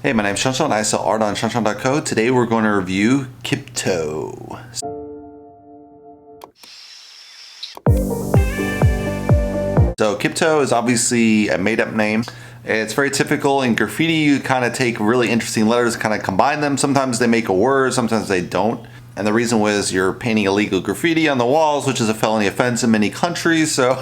Hey, my name's Shawnshawn. I sell art on shawnshawn.co. Today we're going to review Kipto. So Kipto is obviously a made-up name. It's very typical in graffiti. You kind of take really interesting letters, kind of combine them. Sometimes they make a word, sometimes they don't. And the reason was you're painting illegal graffiti on the walls, which is a felony offense in many countries. So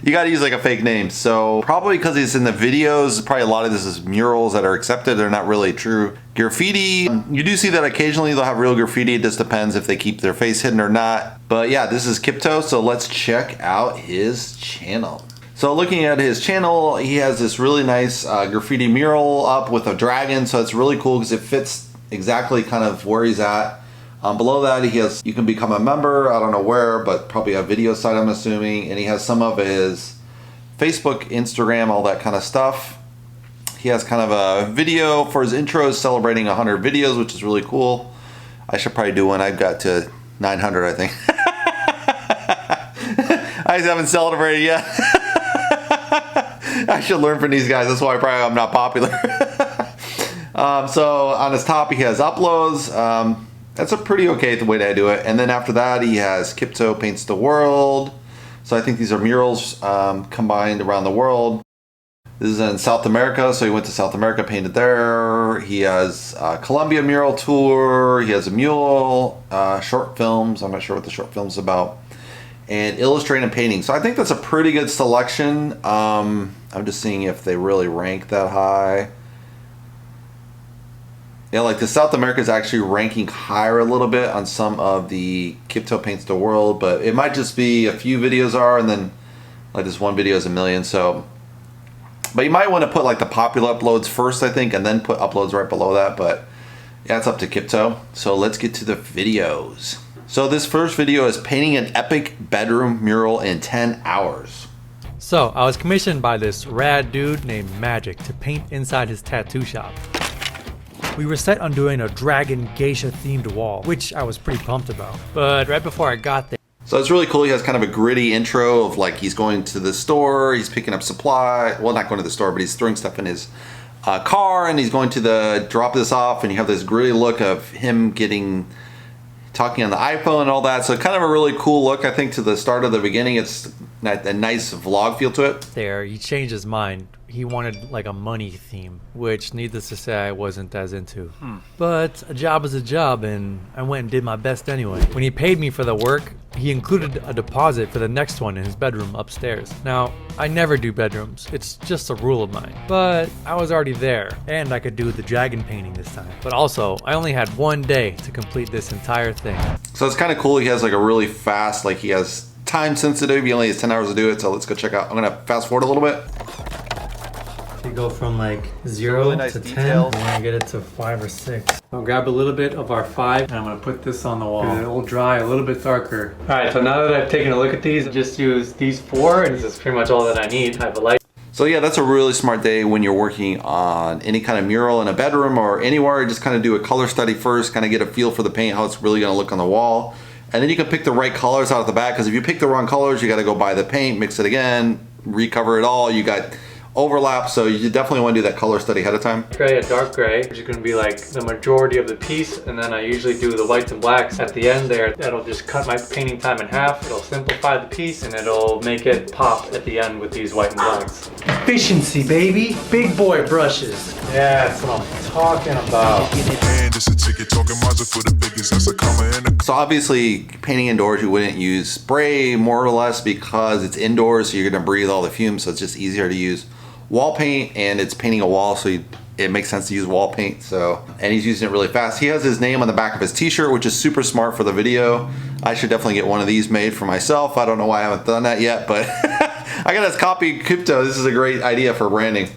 you got to use like a fake name. So probably because it's in the videos, probably a lot of this is murals that are accepted. They're not really true graffiti. You do see that occasionally they'll have real graffiti. It just depends if they keep their face hidden or not. But yeah, this is Kipto. So let's check out his channel. So looking at his channel, he has this really nice graffiti mural up with a dragon. So it's really cool because it fits exactly kind of where he's at. Below that, you can become a member. I don't know where, but probably a video site, I'm assuming. And he has some of his Facebook, Instagram, all that kind of stuff. He has kind of a video for his intros celebrating 100 videos, which is really cool. I should probably do one. I've got to 900, I think. I just haven't celebrated yet. I should learn from these guys. That's why I'm not popular. So on his top, he has uploads. That's a pretty okay way to do it. And then after that, he has Kipto Paints the World. So I think these are murals combined around the world. This is in South America, so he went to South America, painted there. He has a Colombia mural tour. He has a mule, short films. I'm not sure what the short film's about. And illustrating and painting. So I think that's a pretty good selection. I'm just seeing if they really rank that high. Yeah, like the South America is actually ranking higher a little bit on some of the Kipto Paints the World, but it might just be a few videos are, and then like this one video is 1 million. So, but you might want to put like the popular uploads first, I think, and then put uploads right below that. But yeah, it's up to Kipto. So let's get to the videos. So this first video is painting an epic bedroom mural in 10 hours. So I was commissioned by this rad dude named Magic to paint inside his tattoo shop. We were set on doing a dragon geisha themed wall, which I was pretty pumped about. But right before I got there... So it's really cool. He has kind of a gritty intro of like he's going to the store, he's picking up supply. Well, not going to the store, but he's throwing stuff in his car, and he's going to drop this off, and you have this gritty look of him talking on the iPhone and all that. So kind of a really cool look, I think, to the start of the beginning. It's a nice vlog feel to it. There, he changed his mind. He wanted like a money theme, which needless to say I wasn't as into. But a job is a job, and I went and did my best anyway. When he paid me for the work, he included a deposit for the next one in his bedroom upstairs. Now, I never do bedrooms. It's just a rule of mine. But I was already there, and I could do the dragon painting this time. But also, I only had 1 day to complete this entire thing. So it's kind of cool. He has like a really fast, like he has time sensitive. He only has 10 hours to do it. So let's go check out. I'm gonna fast forward a little bit. You go from like 0 really nice to 10, and then I get it to 5 or 6. I'll grab a little bit of our 5, and I'm gonna put this on the wall. It'll dry a little bit darker. All right, so now that I've taken a look at these, I just use these 4, and this is pretty much all that I need. I have a light. So yeah, that's a really smart day when you're working on any kind of mural in a bedroom or anywhere. Just kind of do a color study first, kind of get a feel for the paint, how it's really gonna look on the wall. And then you can pick the right colors out of the back, because if you pick the wrong colors, you gotta go buy the paint, mix it again, recover it all. You got overlap, so you definitely want to do that color study ahead of time. Gray, a dark gray, which is going to be like the majority of the piece, and then I usually do the whites and blacks at the end there. That'll just cut my painting time in half. It'll simplify the piece, and it'll make it pop at the end with these white and blacks. Efficiency, baby! Big boy brushes. Yeah, that's what I'm talking about. So obviously, painting indoors, you wouldn't use spray more or less because it's indoors, so you're going to breathe all the fumes, so it's just easier to use wall paint, and it's painting a wall, so it makes sense to use wall paint. So, and he's using it really fast. He has his name on the back of his t-shirt, which is super smart for the video. I should definitely get one of these made for myself. I don't know why I haven't done that yet, but I got his copy Kipto. This is a great idea for branding. They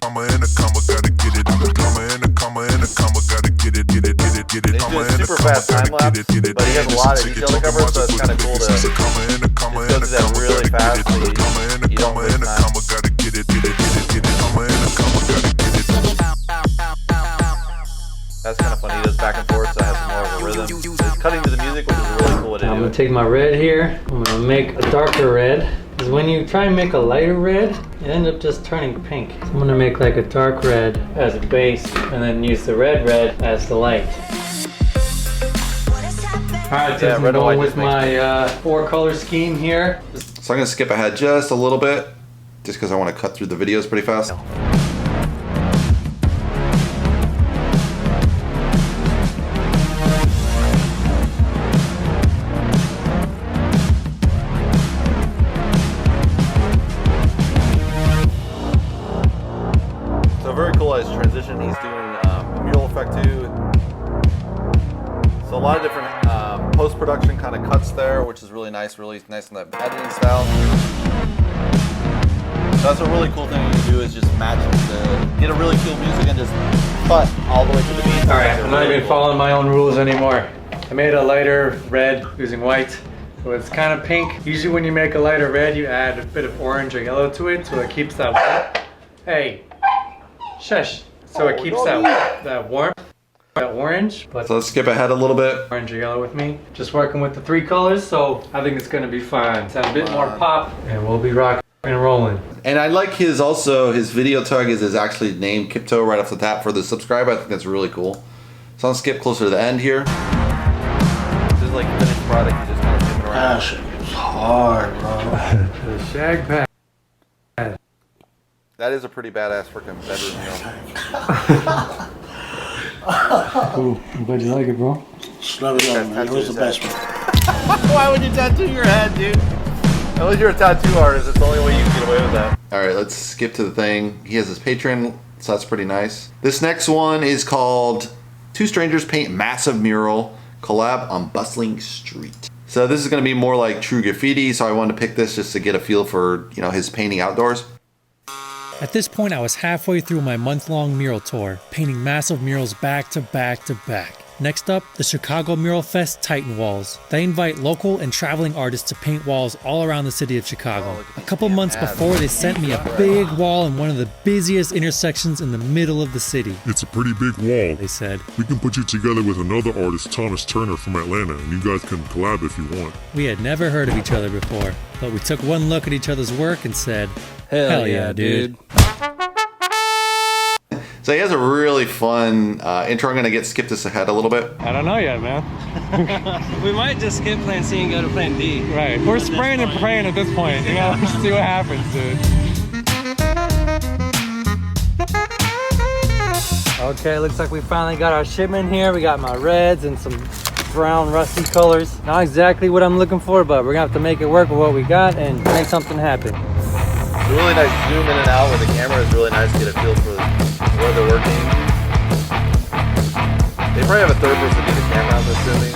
do a super fast time lapse, but he has a lot of detail to cover, so it's kind of cool to just go through that really fast so you don't waste time. That's kind of funny. He does back and forth, so it has more of a rhythm. He's cutting to the music, which is really cool to do. I'm gonna take my red here. I'm gonna make a darker red. Because when you try and make a lighter red, it ends up just turning pink. So I'm gonna make like a dark red as a base and then use the red as the light. Alright, so I'm going with my 4-color scheme here. So I'm gonna skip ahead just a little bit, just because I want to cut through the videos pretty fast. So very cool as transition. He's doing a mural effect too. So a lot of different post-production kind of cuts there, which is really nice in that editing style. So that's a really cool thing you can do, is just match it to get a really cool music and just cut all the way to the beat. Alright, I'm not even following my own rules anymore. I made a lighter red using white, so it's kind of pink. Usually when you make a lighter red, you add a bit of orange or yellow to it, so it keeps that warmth. Hey, shush. So it keeps that warmth, that orange. But so let's skip ahead a little bit. Orange or yellow with me. Just working with the 3 colors, so I think it's gonna be fine. Let's have a bit more pop, and we'll be rocking and rolling. And I like his video tag is actually named Kipto right off the top for the subscribe. I think that's really cool. So I'll skip closer to the end here. This is like finished product, you just kind of skipping around. It's hard, bro. The shag pad. That is a pretty badass freaking bedroom meal. Ooh, I'm glad you like it, bro. Slug it up, man. It was the best one. Why would you tattoo your head, dude? Unless you're a tattoo artist, it's the only way you can get away with that. Alright, let's skip to the thing. He has his Patreon, so that's pretty nice. This next one is called 2 Strangers Paint Massive Mural Collab on Bustling Street. So this is going to be more like true graffiti, so I wanted to pick this just to get a feel for, you know, his painting outdoors. At this point, I was halfway through my month-long mural tour, painting massive murals back to back to back. Next up, the Chicago Mural Fest Titan Walls. They invite local and traveling artists to paint walls all around the city of Chicago. A couple months before, they sent me a big wall in one of the busiest intersections in the middle of the city. It's a pretty big wall. They said, We can put you together with another artist, Thomas Turner from Atlanta, and you guys can collab if you want. We had never heard of each other before, but we took one look at each other's work and said, Hell yeah, dude. So he has a really fun intro. I'm going to get skip this ahead a little bit. I don't know yet, man. We might just skip plan C and go to plan D. Right. We're spraying and praying at this point. You know, see what happens, dude. Okay, looks like we finally got our shipment here. We got my reds and some brown rusty colors. Not exactly what I'm looking for, but we're gonna have to make it work with what we got and make something happen. It's really nice zoom in and out with the camera. It's really nice to get a feel for where they're working. They probably have a third person do the camera, I'm assuming.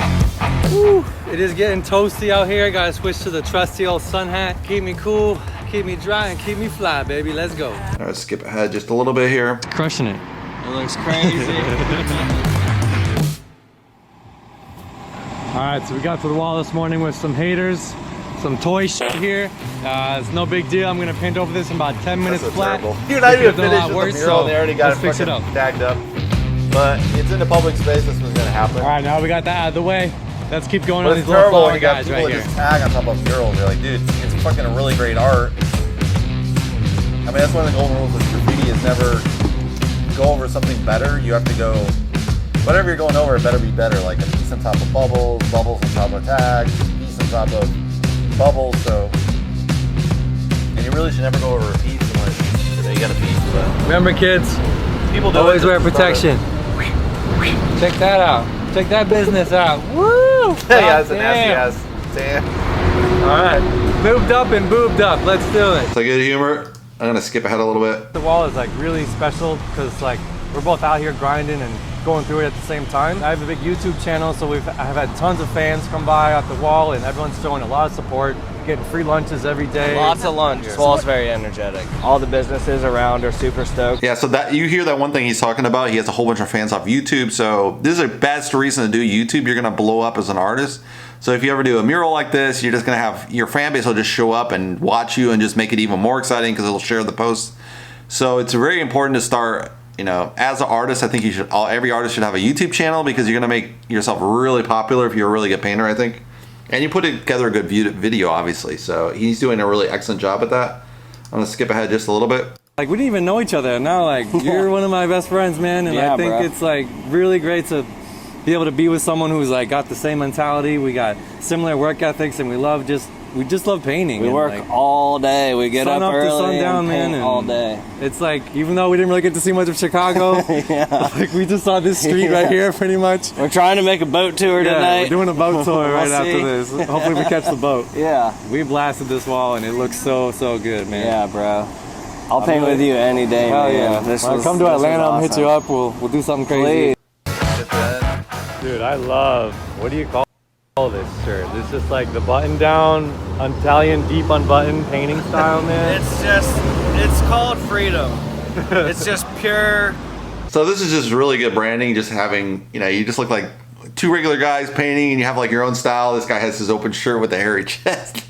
Woo, it is getting toasty out here. Gotta switch to the trusty old sun hat. Keep me cool, keep me dry, and keep me fly, baby. Let's go. All right, skip ahead just a little bit here. Crushing it. It looks crazy. All right, so we got to the wall this morning with some haters, some toy shit here. It's no big deal. I'm gonna paint over this in about 10 minutes flat. You're not even It's gonna finished do a lot with worse, the mural. so They already got it let's fix it fucking up. tagged up. But it's in the public space. This was gonna happen. All right, now we got that out of the way. Let's keep going But on it's these little terrible when flower you got guys people right that here. just tag on top of murals. They're like, dude, it's fucking a really great art. I mean, that's one of the golden rules of graffiti is never go over something better. You have to go, whatever you're going over, it better be better. Like a piece on top of bubbles, bubbles on top of tags, piece on top of bubbles. So, and you really should never go over a piece unless you know you got a piece. But Remember, kids, people do always it wear just to start protection. Check that out. Check that business out. Woo! Yes, and Damn. yes, damn. All right, boobed up and boobed up. Let's do it. So good humor. I'm gonna skip ahead a little bit. The wall is like really special because like we're both out here grinding and going through it at the same time. I have a big YouTube channel, so I've had tons of fans come by at the wall, and everyone's showing a lot of support, getting free lunches every day. Lots of lunch. This wall's very energetic. All the businesses around are super stoked. Yeah, so that you hear that one thing he's talking about. He has a whole bunch of fans off YouTube. So this is the best reason to do YouTube. You're gonna blow up as an artist. So if you ever do a mural like this, you're just gonna have your fan base will just show up and watch you and just make it even more exciting because it'll share the posts. So it's very important to start. You know, as an artist, I think you should. Every artist should have a YouTube channel because you're gonna make yourself really popular if you're a really good painter. I think. And you put together a good video, obviously. So he's doing a really excellent job at that. I'm gonna skip ahead just a little bit. Like, we didn't even know each other, and now, like, you're one of my best friends, man, and Yeah, I think bro. it's, like, really great to be able to be with someone who's, like, got the same mentality. We got similar work ethics, and we just love painting. We and, work like, all day. We get sun up up to early sundown, and man, paint and all day. It's like, even though we didn't really get to see much of Chicago, like, we just saw this street right here, pretty much. We're trying to make a boat tour Yeah, tonight. we're doing a boat tour right We'll after see. this. Hopefully we catch the boat. Yeah. We blasted this wall, and it looks so good, man. Yeah, bro. I'll paint with you any day, Hell man. yeah. Come to this Atlanta, was I'll hit you awesome. up. We'll do something crazy. Please. Dude, I love, what do you call this shirt? It's just like the button down, Italian deep unbuttoned painting style, man. It's called freedom. It's just pure. So this is just really good branding. Just having, you just look like two regular guys painting, and you have like your own style. This guy has his open shirt with a hairy chest.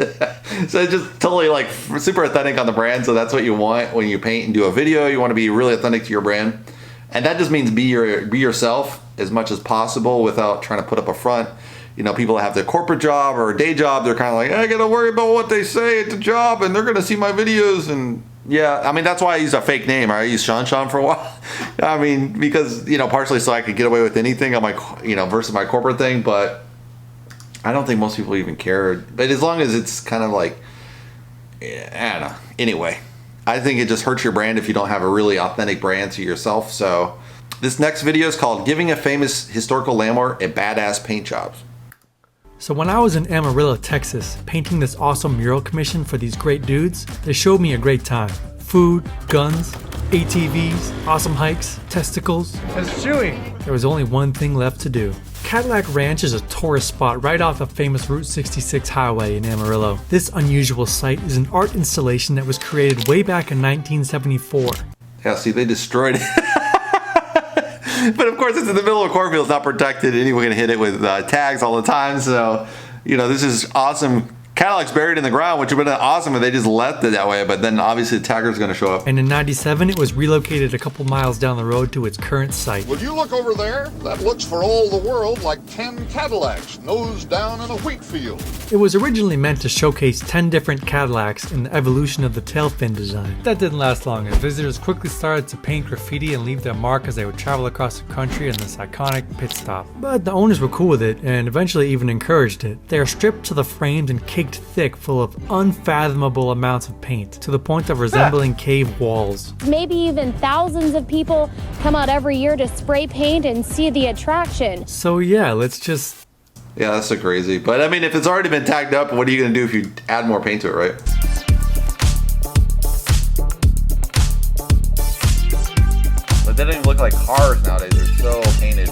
So it's just totally like super authentic on the brand. So that's what you want when you paint and do a video. You want to be really authentic to your brand, and that just means be yourself as much as possible without trying to put up a front. People that have their corporate job or a day job, they're kind of like, I gotta worry about what they say at the job, and they're gonna see my videos. And yeah, I mean, that's why I used a fake name. I used shawnshawn for a while. I mean, because, partially so I could get away with anything on my, versus my corporate thing. But I don't think most people even care. But as long as it's kind of like, I don't know. Anyway, I think it just hurts your brand if you don't have a really authentic brand to yourself. So this next video is called Giving a Famous Historical Landmark a Badass Paint Job. So when I was in Amarillo, Texas, painting this awesome mural commission for these great dudes, they showed me a great time. Food, guns, ATVs, awesome hikes, testicles. It's chewing. There was only one thing left to do. Cadillac Ranch is a tourist spot right off the famous Route 66 highway in Amarillo. This unusual site is an art installation that was created way back in 1974. Yeah, see, they destroyed it. But of course, it's in the middle of a cornfield. It's not protected. Anyone's going to hit it with tags all the time. So, this is awesome. Cadillac's buried in the ground, which would have been awesome if they just left it that way. But then obviously the tagger's going to show up. And in 97, it was relocated a couple miles down the road to its current site. Would you look over there? That looks for all the world like 10 Cadillacs, nose down in a wheat field. It was originally meant to showcase 10 different Cadillacs and the evolution of the tail fin design. That didn't last long, as visitors quickly started to paint graffiti and leave their mark as they would travel across the country in this iconic pit stop. But the owners were cool with it and eventually even encouraged it. They are stripped to the frames and caked thick full of unfathomable amounts of paint, to the point of resembling cave walls. Maybe even thousands of people come out every year to spray paint and see the attraction. So yeah, let's just... Yeah, that's so crazy. But I mean, if it's already been tagged up, what are you going to do if you add more paint to it, right? But they don't even look like cars nowadays. They're so painted.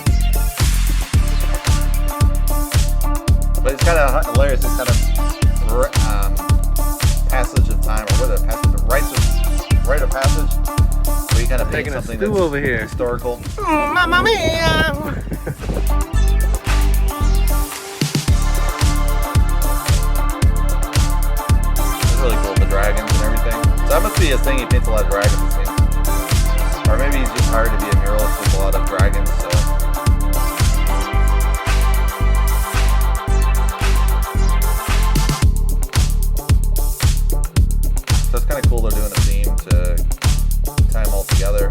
But it's kind of hilarious. It's kind of passage of time, or what rite of passage, where you kind of paint something that's over here. historical. Mamma mia! It's really cool, the dragons and everything. So that must be a thing, he paints a lot of dragons, it seems. Or maybe he's just hired to be a muralist with a lot of dragons, so. So it's kind of cool they're doing a theme to tie them all together.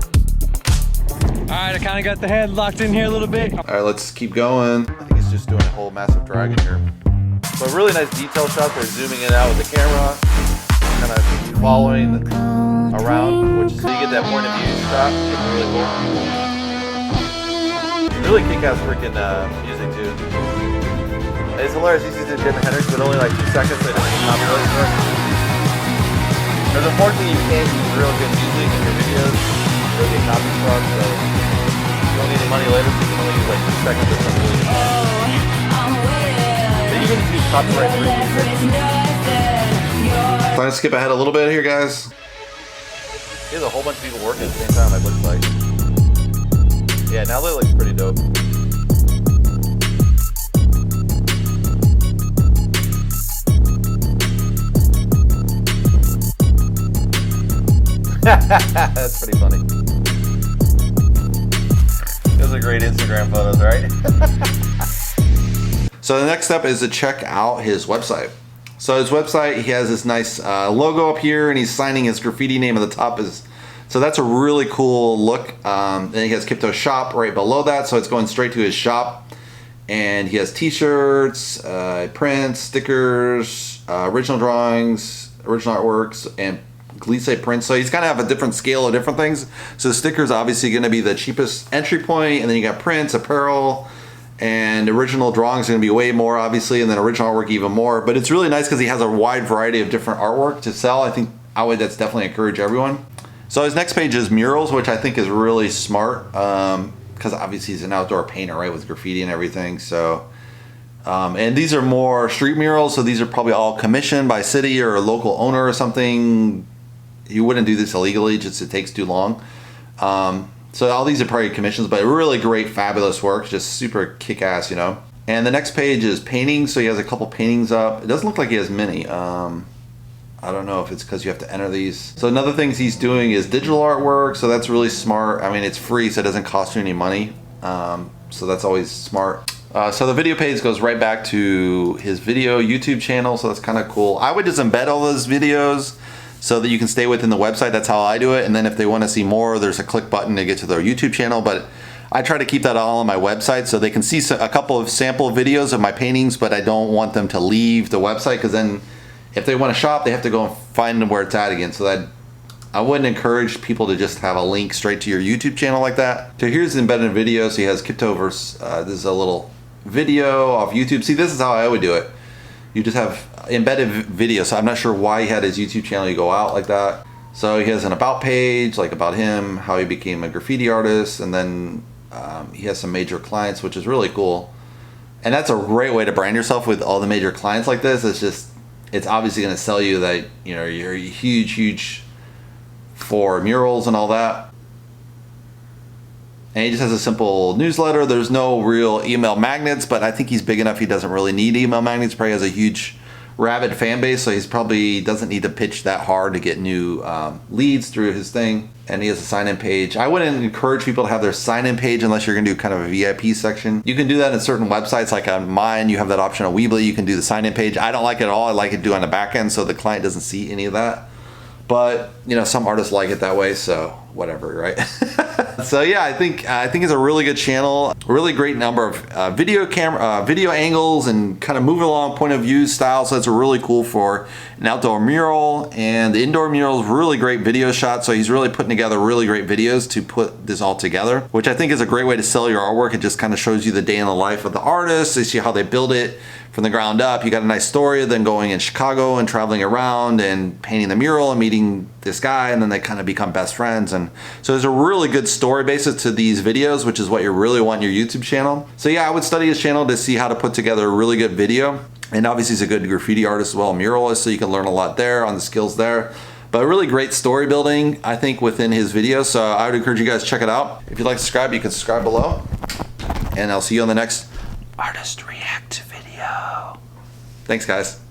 Alright, I kind of got the head locked in here a little bit. Alright, let's keep going. I think he's just doing a whole massive dragon here. So really nice detail shot. They're zooming in out with the camera, kind of following around, which so you get that point of view shot, which is really cool. Really kick-ass freaking music too. It's hilarious. You see the Jimi Hendrix, but only like 2 seconds. They didn't copyright for it. Because unfortunately, you can't use real good music in your videos. You'll get copies from, so you don't need any money later. So you can only use like 2 seconds of some really good music. You can use copyright-free music. Trying to skip ahead a little bit here, guys. There's a whole bunch of people working at the same time, it looks like. Yeah, now they look pretty dope. That's pretty funny. Those are great Instagram photos, right? So the next step is to check out his website. So his website, he has this nice logo up here, and he's signing his graffiti name at the top. So that's a really cool look. Then he has Kipto shop right below that, so it's going straight to his shop. And he has t-shirts, prints, stickers, original drawings, original artworks, and glisse prints. So he's kind of have a different scale of different things. So the stickers obviously going to be the cheapest entry point, and then you got prints, apparel, and original drawings are going to be way more, obviously, and then original artwork even more. But it's really nice because he has a wide variety of different artwork to sell. I think that's definitely encourage everyone. So his next page is murals, which I think is really smart because obviously he's an outdoor painter, right, with graffiti and everything. So, and these are more street murals, so these are probably all commissioned by city or a local owner or something. You wouldn't do this illegally, just it takes too long. So all these are probably commissions, but really great, fabulous work, just super kick-ass, you know. And the next page is paintings, so he has a couple paintings up. It doesn't look like he has many. I don't know if it's because you have to enter these. So another thing he's doing is digital artwork, so that's really smart. I mean, it's free, so it doesn't cost you any money. So that's always smart. So the video page goes right back to his video YouTube channel, so that's kind of cool. I would just embed all those videos so that you can stay within the website. That's how I do it. And then if they want to see more, there's a click button to get to their YouTube channel. But I try to keep that all on my website so they can see a couple of sample videos of my paintings, but I don't want them to leave the website because then if they want to shop, they have to go and find where it's at again. So that I wouldn't encourage people to just have a link straight to your YouTube channel like that. So here's the embedded video. So he has Kipto versus, this is a little video off YouTube. See, this is how I would do it. You just have embedded video. So I'm not sure why he had his YouTube channel. You go out like that. So he has an about page, like about him, how he became a graffiti artist, and then he has some major clients, which is really cool. And that's a great way to brand yourself with all the major clients like this. It's obviously going to sell you that, you know, you're huge for murals and all that. And he just has a simple newsletter. There's no real email magnets, but I think he's big enough he doesn't really need email magnets. He probably has a huge rabid fan base, so he's probably doesn't need to pitch that hard to get new leads through his thing. And he has a sign-in page. I wouldn't encourage people to have their sign-in page unless you're gonna do kind of a VIP section. You can do that in certain websites, like on mine, you have that option on Weebly, you can do the sign-in page. I don't like it at all. I like it to do on the back end so the client doesn't see any of that. But, you know, some artists like it that way, so whatever, right? So yeah, I think it's a really good channel. A really great number of video angles and kind of moving along point of view style. So it's really cool for an outdoor mural, and the indoor mural is really great video shot. So he's really putting together really great videos to put this all together, which I think is a great way to sell your artwork. It just kind of shows you the day in the life of the artist. They see how they build it from the ground up. You got a nice story of them going in Chicago and traveling around and painting the mural and meeting this guy, and then they kind of become best friends. And so there's a really good story basis to these videos, which is what you really want in your YouTube channel. So yeah, I would study his channel to see how to put together a really good video. And obviously he's a good graffiti artist as well, muralist, so you can learn a lot there on the skills there. But a really great story building, I think, within his videos. So I would encourage you guys to check it out. If you'd like to subscribe, you can subscribe below. And I'll see you on the next Artist React video. Thanks, guys.